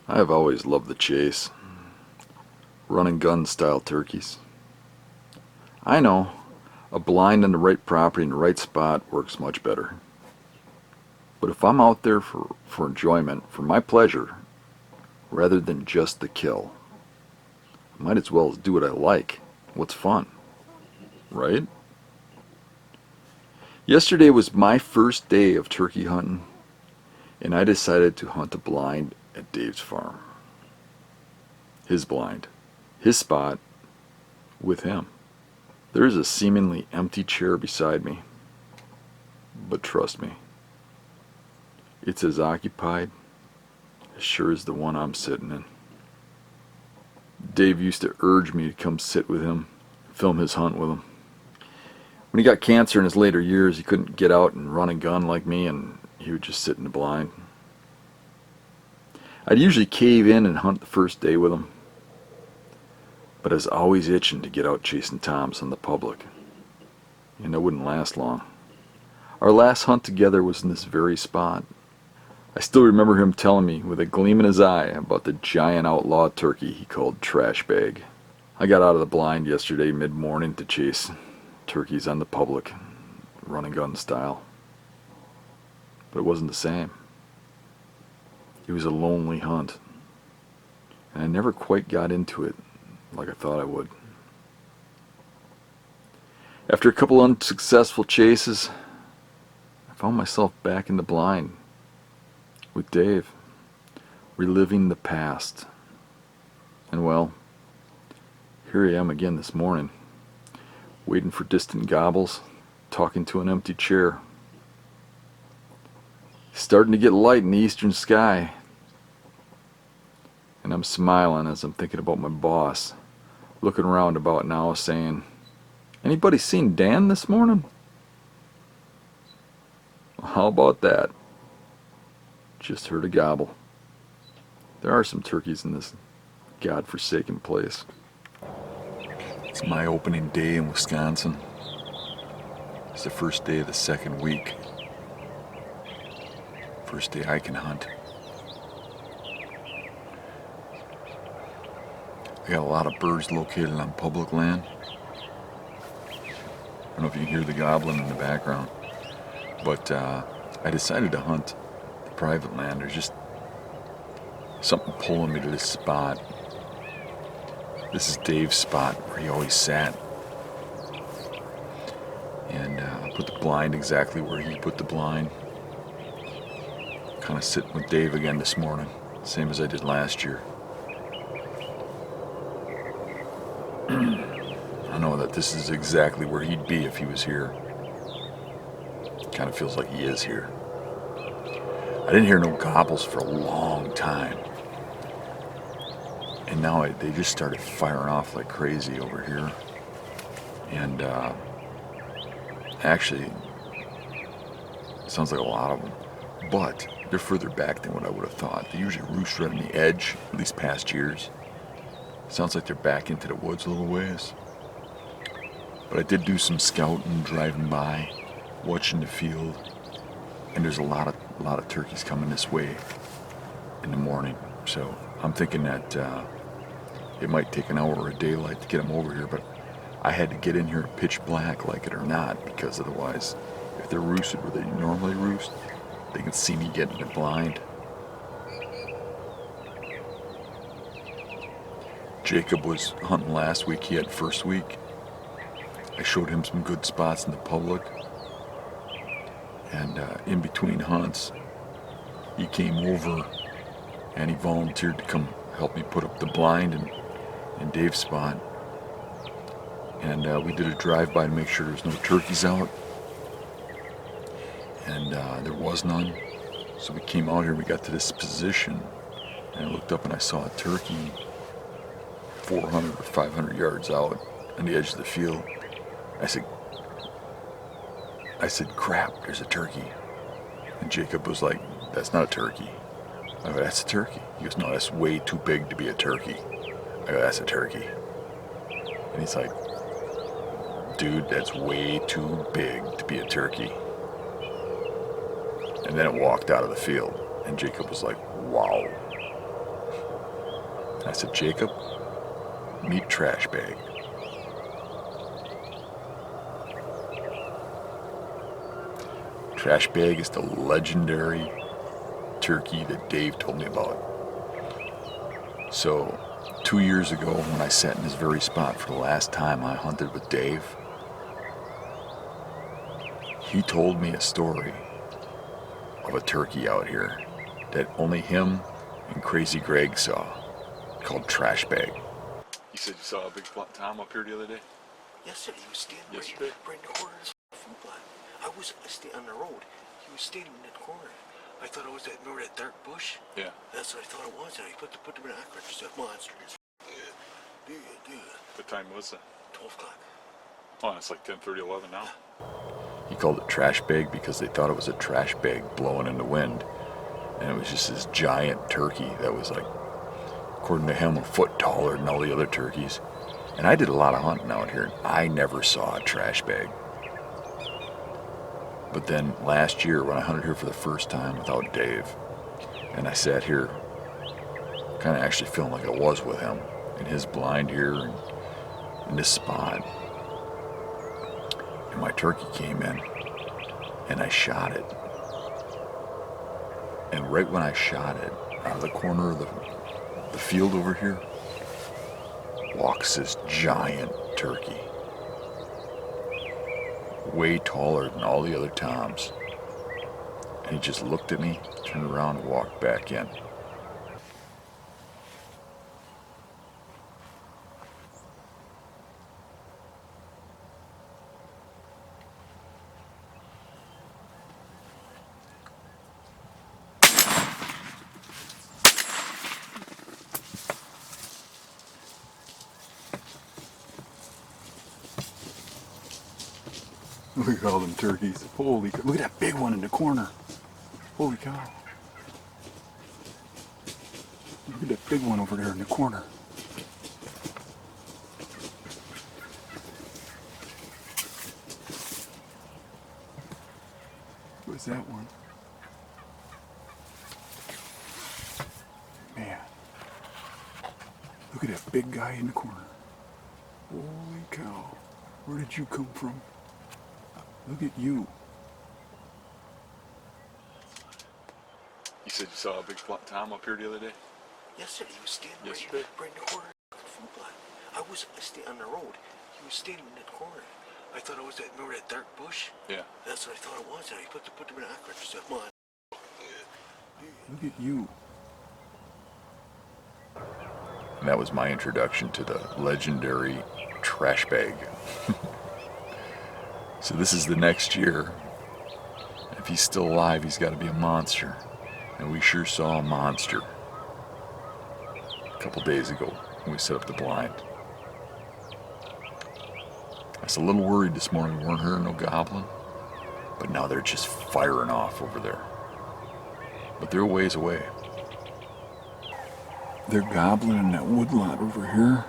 I have always loved the chase, run and gun style turkeys. I know a blind on the right property in the right spot works much better. But if I'm out there for enjoyment, for my pleasure, rather than just the kill, I might as well do what I like, what's fun, right? Yesterday was my first day of turkey hunting, and I decided to hunt a blind at Dave's farm. His blind, his spot, with him. There is a seemingly empty chair beside me, but trust me, it's as occupied as sure as the one I'm sitting in. Dave used to urge me to come sit with him, film his hunt with him. When he got cancer in his later years, he couldn't get out and run and gun like me, and he would just sit in the blind. I'd usually cave in and hunt the first day with him, but I was always itching to get out chasing toms on the public, and it wouldn't last long. Our last hunt together was in this very spot. I still remember him telling me with a gleam in his eye about the giant outlaw turkey he called Trash Bag. I got out of the blind yesterday mid-morning to chase turkeys on the public, run and gun style. But it wasn't the same. It was a lonely hunt, and I never quite got into it like I thought I would. After a couple unsuccessful chases, I found myself back in the blind with Dave, reliving the past. And well, here I am again this morning, waiting for distant gobbles, talking to an empty chair. It's starting to get light in the eastern sky, and I'm smiling as I'm thinking about my boss, looking around about now saying, "Anybody seen Dan this morning?" How about that? Just heard a gobble. There are some turkeys in this God-forsaken place. It's my opening day in Wisconsin. It's the first day of the second week. First day I can hunt. I got a lot of birds located on public land. I don't know if you can hear the gobbling in the background, but I decided to hunt the private land. There's just something pulling me to this spot. This is Dave's spot where he always sat. And I put the blind exactly where he put the blind. Kind of sitting with Dave again this morning, same as I did last year. I know that this is exactly where he'd be if he was here. Kind of feels like he is here. I didn't hear no gobbles for a long time. And now they just started firing off like crazy over here. And actually, it sounds like a lot of them. But they're further back than what I would have thought. They usually roost right on the edge, at least past years. Sounds like they're back into the woods a little ways. But I did do some scouting, driving by, watching the field, and there's a lot of turkeys coming this way in the morning. So I'm thinking that it might take an hour of daylight to get them over here, but I had to get in here pitch black, like it or not, because otherwise, if they're roosted where they normally roost, they can see me getting it blind. Jacob was hunting last week. He had first week. I showed him some good spots in the public. And in between hunts, he came over and he volunteered to come help me put up the blind in Dave's spot. And we did a drive-by to make sure there's no turkeys out. And there was none. So we came out here, we got to this position, and I looked up and I saw a turkey 400 or 500 yards out on the edge of the field. I said, crap, there's a turkey. And Jacob was like, that's not a turkey. I go, that's a turkey. He goes, no, that's way too big to be a turkey. I go, that's a turkey. And he's like, dude, that's way too big to be a turkey. And then it walked out of the field. And Jacob was like, wow. I said, Jacob, meet Trash Bag. Trash Bag is the legendary turkey that Dave told me about. So, 2 years ago, when I sat in this very spot for the last time I hunted with Dave, he told me a story of a turkey out here that only him and Crazy Greg saw, called Trash Bag. You said you saw a big tom up here the other day? Yes, sir. He was standing right in the corner of the food plot. I was on the road. He was standing in that corner. I thought it was that, remember that dark bush? Yeah. That's what I thought it was. And I put the binoculars. It's a monster. What time was that? 12 o'clock. Oh, it's like 10:30, 11 now. He called it Trash Bag because they thought it was a trash bag blowing in the wind. And it was just this giant turkey that was like, according to him, a foot taller than all the other turkeys. And I did a lot of hunting out here, and I never saw a trash bag. But then last year, when I hunted here for the first time without Dave, and I sat here, kind of actually feeling like I was with him, in his blind here, and in this spot, and my turkey came in, and I shot it. And right when I shot it, out of the corner of the field over here, walks this giant turkey, way taller than all the other toms. And he just looked at me, turned around, and walked back in. Look at all them turkeys. Holy cow. Look at that big one in the corner. Holy cow. Look at that big one over there in the corner. What's that one? Man. Look at that big guy in the corner. Holy cow. Where did you come from? Look at you. You said you saw a big tom up here the other day? Yes, sir. He was standing right in the corner of the food plot. I was on the road. He was standing in that corner. I thought it was that, remember that dark bush? Yeah. That's what I thought it was. And I put the binoculars. It's a monster. Look at you. And that was my introduction to the legendary Trash Bag. So this is the next year. If he's still alive, he's got to be a monster. And we sure saw a monster a couple days ago when we set up the blind. I was a little worried this morning we weren't hearing no goblin, but now they're just firing off over there. But they're a ways away. They're gobbling in that woodlot over here.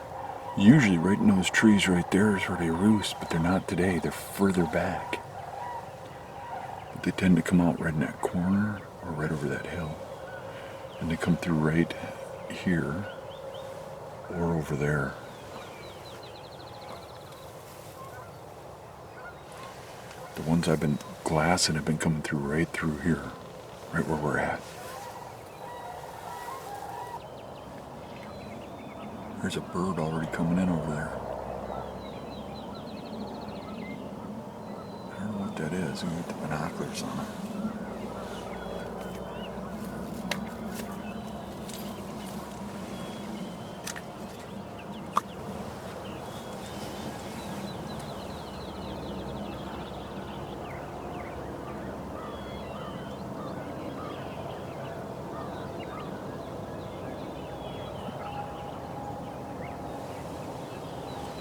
Usually right in those trees right there is where they roost, but they're not today. They're further back. But they tend to come out right in that corner or right over that hill. And they come through right here or over there. The ones I've been glassing have been coming through right through here, right where we're at. There's a bird already coming in over there. I don't know what that is. I'm going to get the binoculars on it.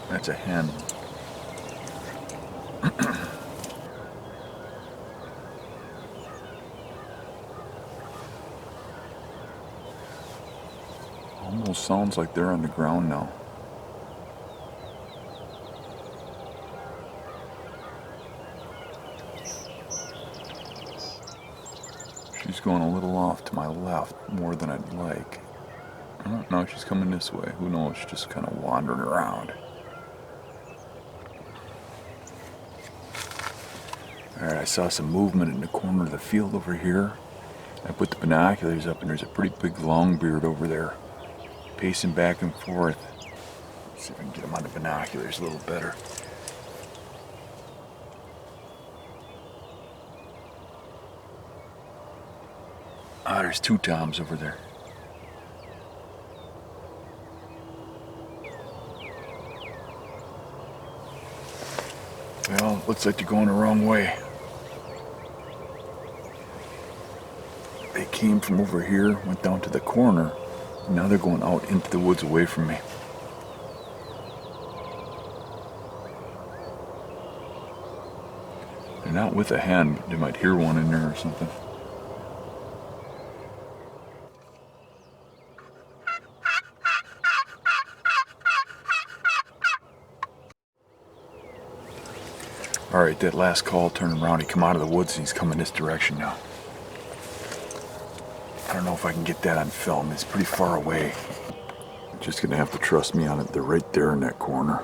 That's a hen. Almost sounds like they're on the ground now. She's going a little off to my left, more than I'd like. Oh, no, she's coming this way. Who knows? She's just kind of wandering around. Alright, I saw some movement in the corner of the field over here. I put the binoculars up and there's a pretty big longbeard over there, pacing back and forth. Let's see if I can get him on the binoculars a little better. Ah, there's two toms over there. Well, it looks like they're going the wrong way. They came from over here, went down to the corner, and now they're going out into the woods away from me. They're not with a hen, but they might hear one in there or something. Alright, that last call turned around. He come out of the woods and he's coming this direction now. I don't know if I can get that on film. It's pretty far away. Just gonna have to trust me on it. They're right there in that corner.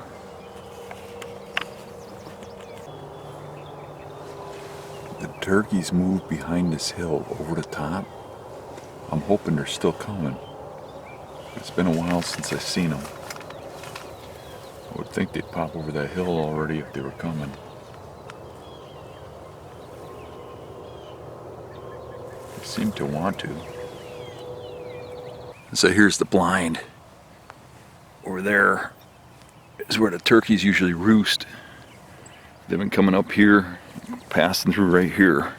The turkeys moved behind this hill over the top. I'm hoping they're still coming. It's been a while since I've seen them. I would think they'd pop over that hill already if they were coming. They seem to want to. So here's the blind. Over there is where the turkeys usually roost. They've been coming up here, passing through right here,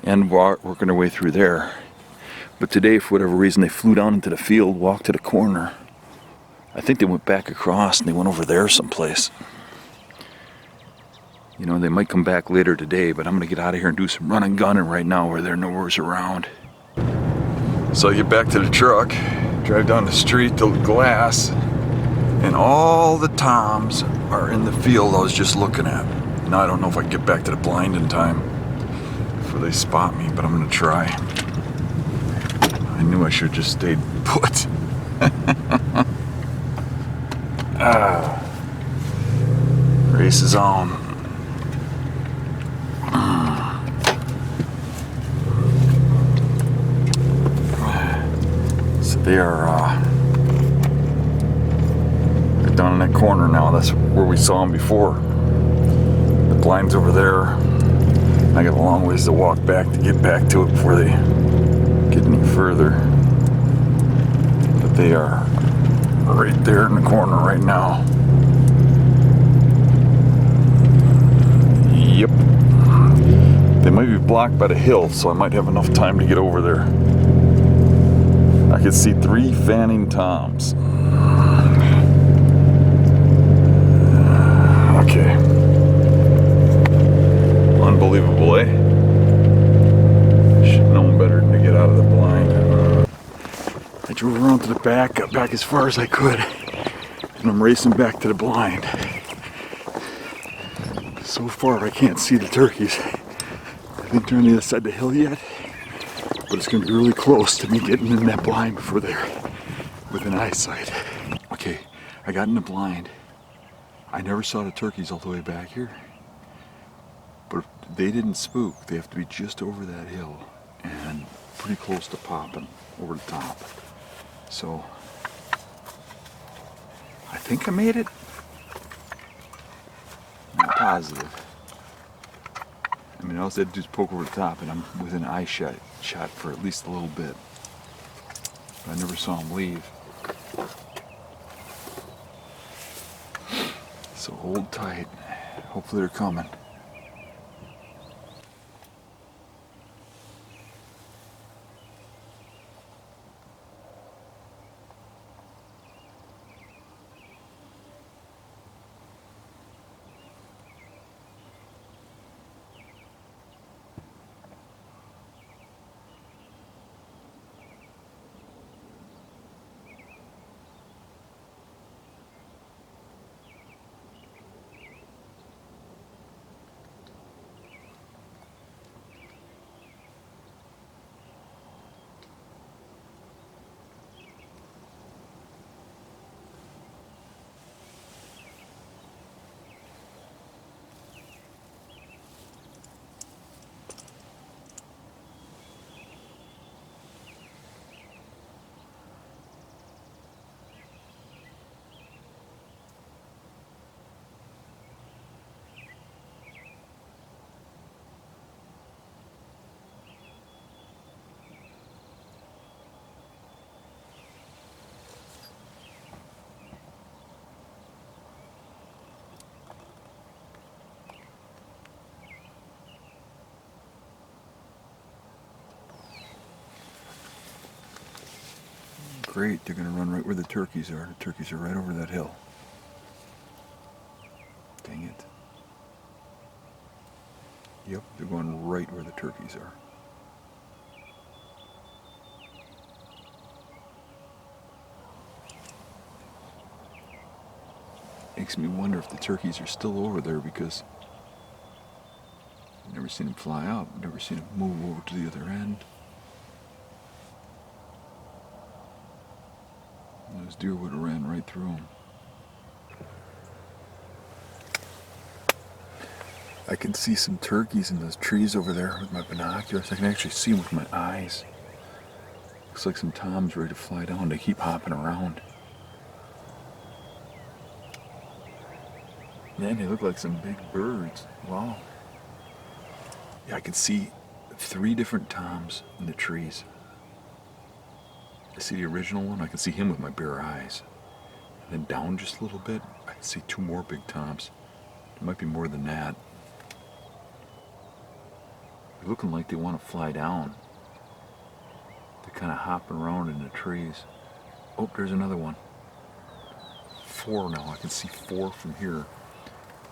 and working their way through there. But today, for whatever reason, they flew down into the field, walked to the corner. I think they went back across and they went over there someplace. You know, they might come back later today, but I'm gonna get out of here and do some running gunning right now where they're nowhere's around. So I get back to the truck, drive down the street to the glass, and all the toms are in the field I was just looking at. Now I don't know if I can get back to the blind in time before they spot me, but I'm gonna try. I knew I should have just stayed put. Race is on. So they are they're down in that corner now. That's where we saw them before. The blind's over there. I got a long ways to walk back to get back to it before they get any further. But they are right there in the corner right now. Yep. They might be blocked by the hill, so I might have enough time to get over there. I could see 3 fanning toms. Okay. Unbelievable, eh? Should have known better than to get out of the blind. I drove around to the back, got back as far as I could, and I'm racing back to the blind. So far, I can't see the turkeys. I think they're on the other side of the hill yet, but it's going to be really close to me getting in that blind before they're within eyesight. Okay, I got in the blind. I never saw the turkeys all the way back here, but if they didn't spook. They have to be just over that hill and pretty close to popping over the top. So I think I made it. Not positive. I mean, all I had to do is poke over the top, and I'm within eye shot for at least a little bit. But I never saw him leave. So hold tight. Hopefully they're coming. Great, they're going to run right where the turkeys are. The turkeys are right over that hill. Dang it. Yep, they're going right where the turkeys are. Makes me wonder if the turkeys are still over there, because I've never seen them fly out, I've never seen them move over to the other end. Those deer would have ran right through them. I can see some turkeys in those trees over there with my binoculars. I can actually see them with my eyes. Looks like some toms ready to fly down. They keep hopping around. Man, they look like some big birds. Wow. Yeah, I can see 3 different toms in the trees. I see the original one. I can see him with my bare eyes. And then down just a little bit, I can see 2 more big toms. There might be more than that. They're looking like they want to fly down. They're kind of hopping around in the trees. Oh, there's another one. 4 now. I can see 4 from here.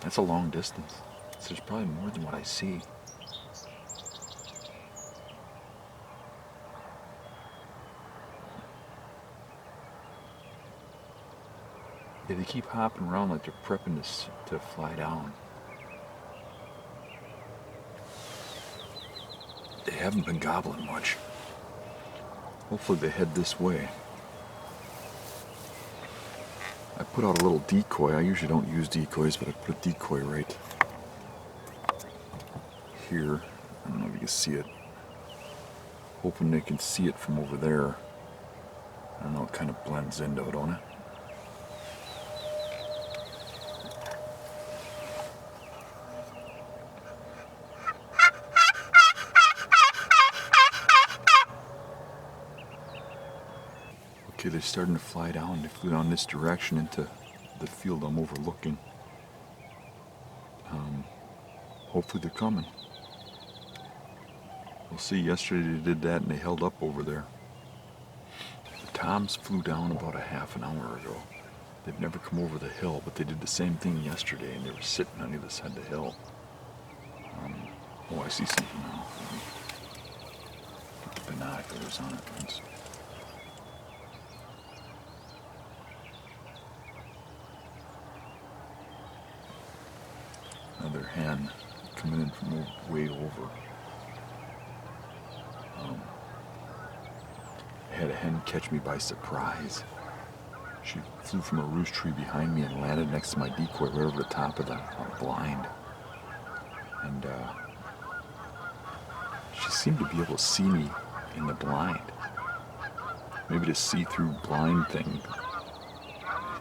That's a long distance. So there's probably more than what I see. Yeah, they keep hopping around like they're prepping to fly down. They haven't been gobbling much. Hopefully they head this way. I put out a little decoy. I usually don't use decoys, but I put a decoy right here. I don't know if you can see it. Hoping they can see it from over there. I don't know, it kind of blends into it, don't it? Okay, they're starting to fly down. They flew down this direction into the field I'm overlooking. Hopefully they're coming. We'll see. Yesterday they did that and they held up over there. The toms flew down about a half an hour ago. They've never come over the hill, but they did the same thing yesterday, and they were sitting on either side of the hill. Oh, I see something now. Get the binoculars on it once. Another hen coming in from way over. I had a hen catch me by surprise. She flew from a roost tree behind me and landed next to my decoy right over the top of the blind. And she seemed to be able to see me in the blind. Maybe the see-through blind thing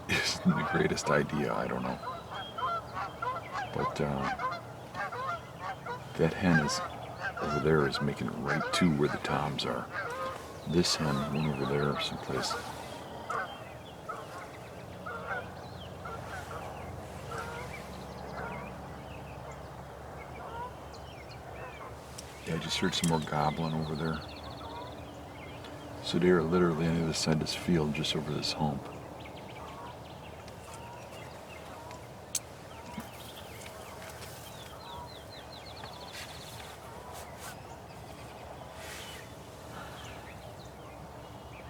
isn't the greatest idea, I don't know. But that hen is over there is making it right to where the toms are. This hen went over there someplace. Yeah, I just heard some more gobbling over there. So they are literally on the other side of this field, just over this hump.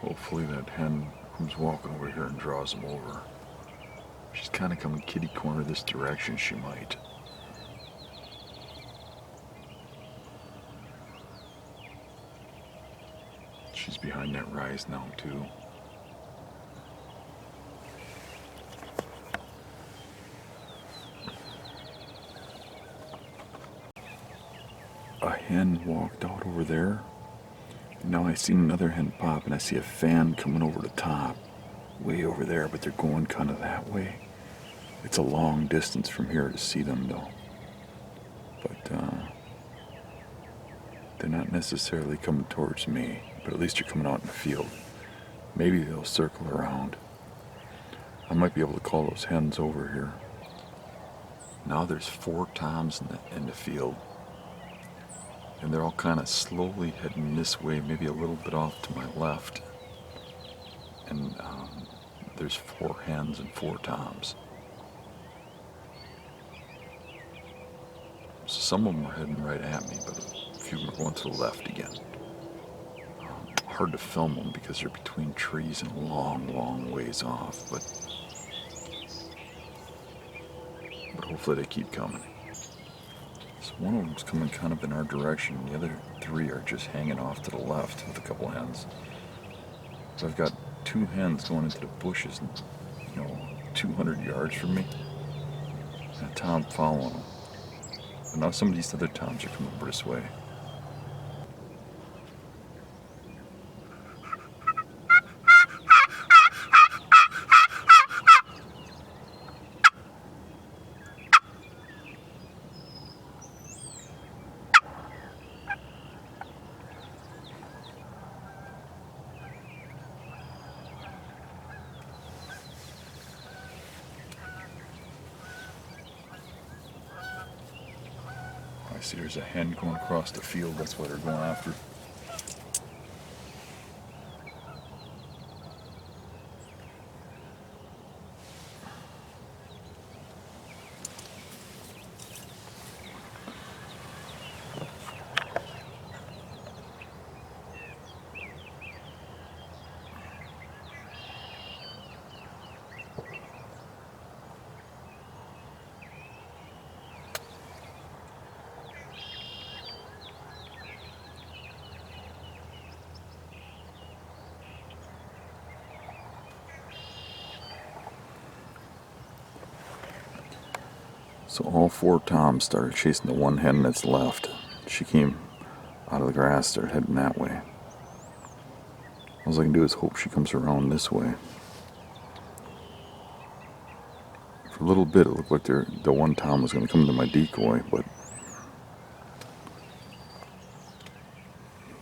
Hopefully that hen comes walking over here and draws them over. She's kind of coming kitty corner this direction, she might. She's behind that rise now too. A hen walked out over there. Now I see another hen pop, and I see a fan coming over the top, way over there, but they're going kind of that way. It's a long distance from here to see them though. But they're not necessarily coming towards me, but at least they're coming out in the field. Maybe they'll circle around. I might be able to call those hens over here. Now there's 4 toms in the field. And they're all kind of slowly heading this way, maybe a little bit off to my left. there's 4 hens and 4 toms. So some of them were heading right at me, but a few were going to the left again. Hard to film them because they're between trees and long ways off, but hopefully they keep coming. So one of them's coming kind of in our direction. The other 3 are just hanging off to the left with a couple hens. So I've got 2 hens going into the bushes, 200 yards from me, and a tom following them. But now some of these other toms are coming over this way. I see there's a hen going across the field, that's what they're going after. So all 4 toms started chasing the one hen that's left. She came out of the grass, started heading that way. All I can do is hope she comes around this way. For a little bit it looked like the one tom was going to come to my decoy, but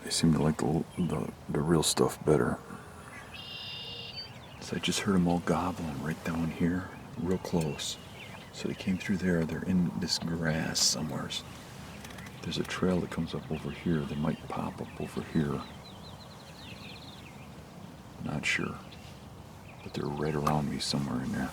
they seem to like the real stuff better. So I just heard them all gobbling right down here, real close. So they came through there. They're in this grass somewhere. There's a trail that comes up over here. They might pop up over here. Not sure. But they're right around me somewhere in there.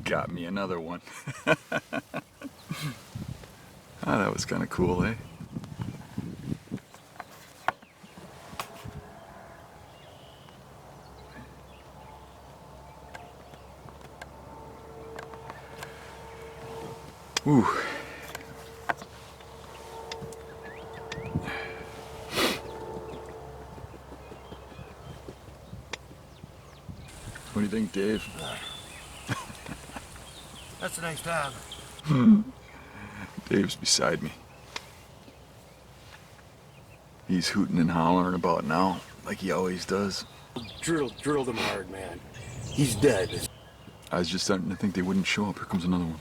Got me another one. Ah, that was kind of cool, eh? Ooh. What do you think, Dave? That's a nice job. Dave's beside me. He's hooting and hollering about now, like he always does. Drilled him hard, man. He's dead. I was just starting to think they wouldn't show up. Here comes another one.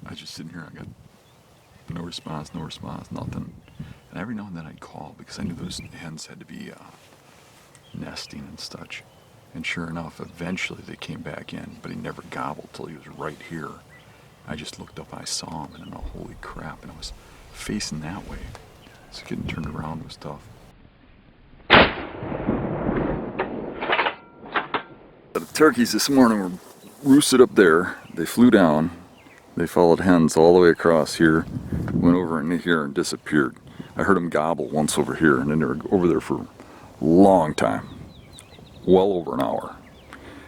I was just sitting here. I got no response, nothing. And every now and then I'd call because I knew those hens had to be nesting and such. And sure enough, eventually they came back in, but he never gobbled till he was right here. I just looked up, I saw him, and I'm like, holy crap, and I was facing that way. So getting turned around was tough. The turkeys this morning were roosted up there. They flew down. They followed hens all the way across here, went over into here and disappeared. I heard them gobble once over here, and then they were over there for a long time. Well over an hour.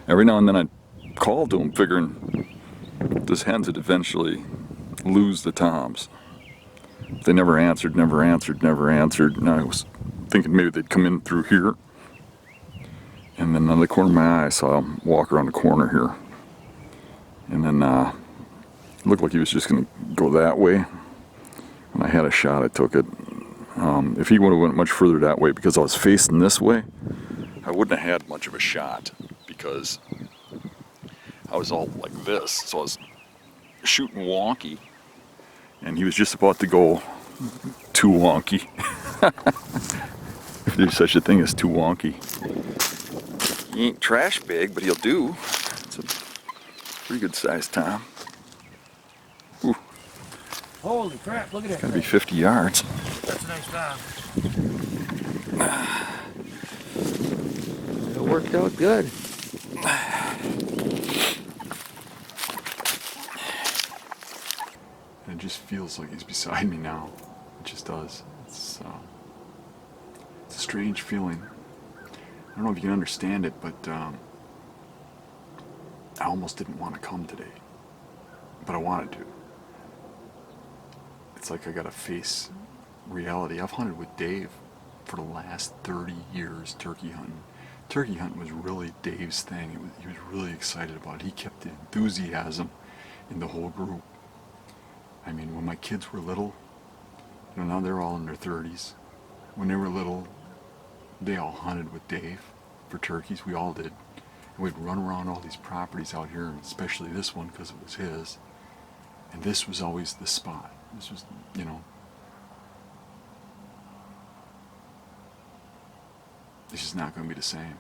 Every now and then I'd call to them figuring those hens would eventually lose the toms. They never answered. And I was thinking maybe they'd come in through here. And then out of the corner of my eye I saw him walk around the corner here. And then it looked like he was just going to go that way. When I had a shot, I took it. If he would have went much further that way, because I was facing this way, I wouldn't have had much of a shot, because I was all like this, so I was shooting wonky, and he was just about to go too wonky. If there's such a thing as too wonky. He ain't trash big, but he'll do. It's a pretty good sized tom. Ooh. Holy crap, look at that. Gotta be 50 yards. That's a nice tom. It worked out good. And it just feels like he's beside me now. It just does. It's a strange feeling. I don't know if you can understand it, but I almost didn't want to come today. But I wanted to. It's like I gotta face reality. I've hunted with Dave for the last 30 years turkey hunting. Turkey hunting was really Dave's thing. He was really excited about it. He kept the enthusiasm in the whole group. I mean, when my kids were little, now they're all in their 30s. When they were little, they all hunted with Dave for turkeys. We all did. And we'd run around all these properties out here, and especially this one because it was his. And this was always the spot. This was, it's just not going to be the same.